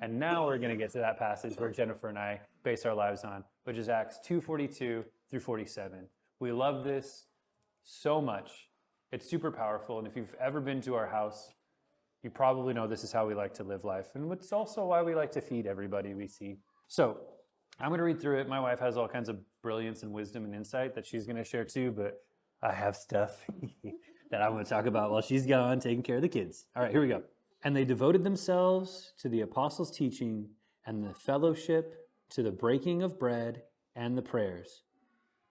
And now we're going to get to that passage where Jennifer and I base our lives on, which is Acts 2:42 through 47. We love this so much. It's super powerful. And if you've ever been to our house, you probably know this is how we like to live life. And it's also why we like to feed everybody we see. So I'm going to read through it. My wife has all kinds of brilliance and wisdom and insight that she's going to share too, but I have stuff that I want to talk about while she's gone taking care of the kids. All right, here we go. And they devoted themselves to the apostles' teaching and the fellowship, to the breaking of bread and the prayers.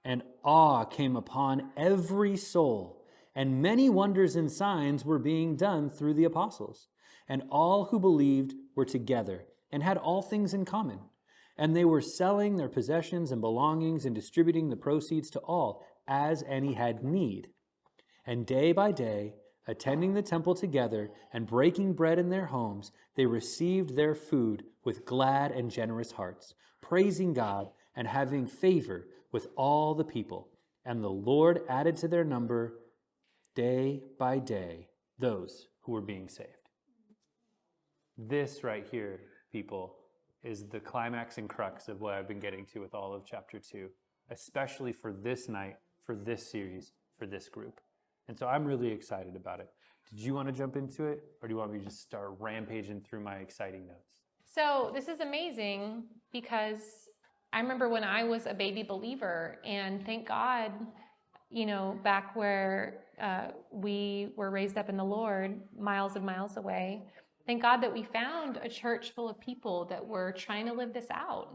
And awe came upon every soul, and many wonders and signs were being done through the apostles. And all who believed were together and had all things in common. And they were selling their possessions and belongings and distributing the proceeds to all, as any had need. And day by day, attending the temple together and breaking bread in their homes, they received their food with glad and generous hearts, praising God and having favor with all the people. And the Lord added to their number day by day those who were being saved. This right here, people, is the climax and crux of what I've been getting to with all of chapter 2, especially for this night, for this series, for this group. And so I'm really excited about it. Did you want to jump into it, or do you want me to just start rampaging through my exciting notes? So this is amazing because I remember when I was a baby believer, and thank God, back where we were raised up in the Lord, miles and miles away, thank God that we found a church full of people that were trying to live this out,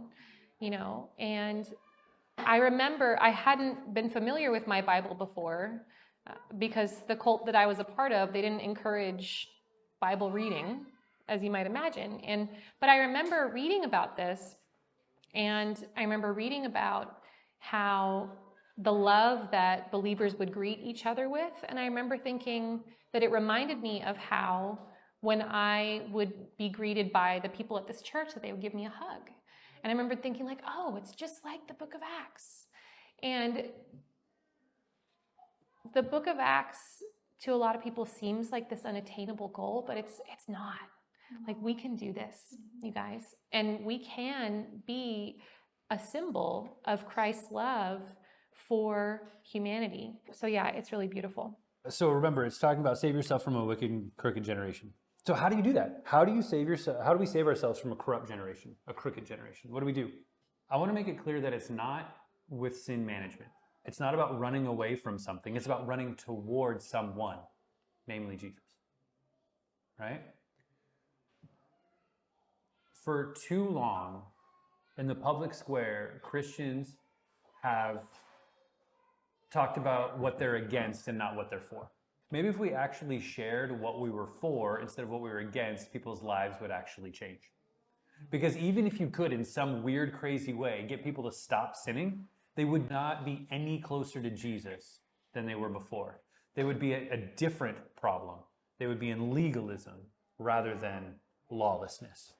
and I remember I hadn't been familiar with my Bible before because the cult that I was a part of, they didn't encourage Bible reading, as you might imagine. But I remember reading about this, and I remember reading about how the love that believers would greet each other with. And I remember thinking that it reminded me of how when I would be greeted by the people at this church, that they would give me a hug. And I remember thinking oh, it's just like the book of Acts. And the book of Acts to a lot of people seems like this unattainable goal, but it's not. We can do this, you guys. And we can be a symbol of Christ's love for humanity. So yeah, it's really beautiful. So remember, it's talking about save yourself from a wicked and crooked generation. So how do you do that? How do you save yourself? How do we save ourselves from a corrupt generation, a crooked generation? What do we do? I want to make it clear that it's not with sin management. It's not about running away from something. It's about running towards someone, namely Jesus. Right? For too long, in the public square, Christians have talked about what they're against and not what they're for. Maybe if we actually shared what we were for instead of what we were against, people's lives would actually change. Because even if you could, in some weird, crazy way, get people to stop sinning, they would not be any closer to Jesus than they were before. They would be a different problem. They would be in legalism rather than lawlessness.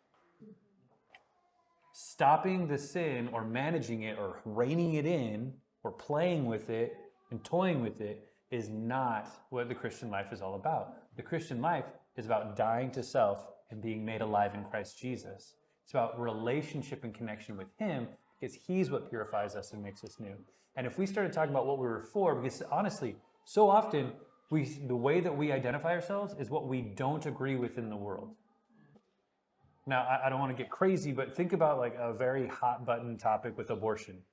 Stopping the sin or managing it or reining it in or playing with it and toying with it is not what the Christian life is all about. The Christian life is about dying to self and being made alive in Christ Jesus. It's about relationship and connection with Him, because He's what purifies us and makes us new. And if we started talking about what we were for, because honestly, so often the way that we identify ourselves is what we don't agree with in the world. Now, I don't want to get crazy, but think about a very hot button topic with abortion.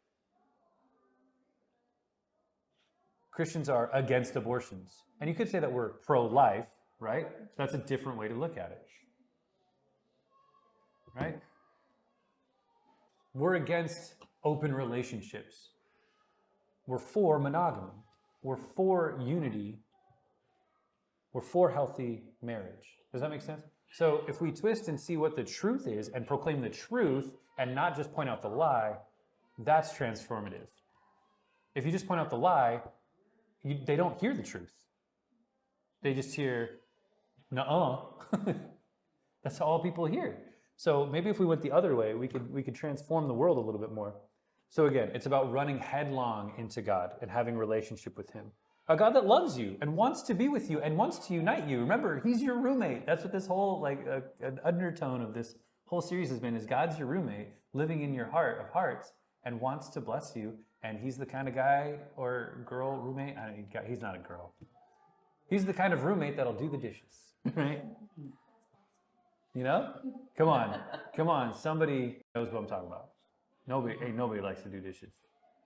Christians are against abortions. And you could say that we're pro-life, right? That's a different way to look at it. Right? We're against open relationships. We're for monogamy. We're for unity. We're for healthy marriage. Does that make sense? So if we twist and see what the truth is and proclaim the truth and not just point out the lie, that's transformative. If you just point out the lie, they don't hear the truth. They just hear, nuh-uh. That's all people hear. So maybe if we went the other way, we could transform the world a little bit more. So again, it's about running headlong into God and having a relationship with Him. A God that loves you and wants to be with you and wants to unite you. Remember, He's your roommate. That's what this whole, an undertone of this whole series has been is God's your roommate living in your heart of hearts and wants to bless you. And he's the kind of guy or girl roommate. He's not a girl. He's the kind of roommate that'll do the dishes, right? You know? Come on. Somebody knows what I'm talking about. Nobody likes to do dishes.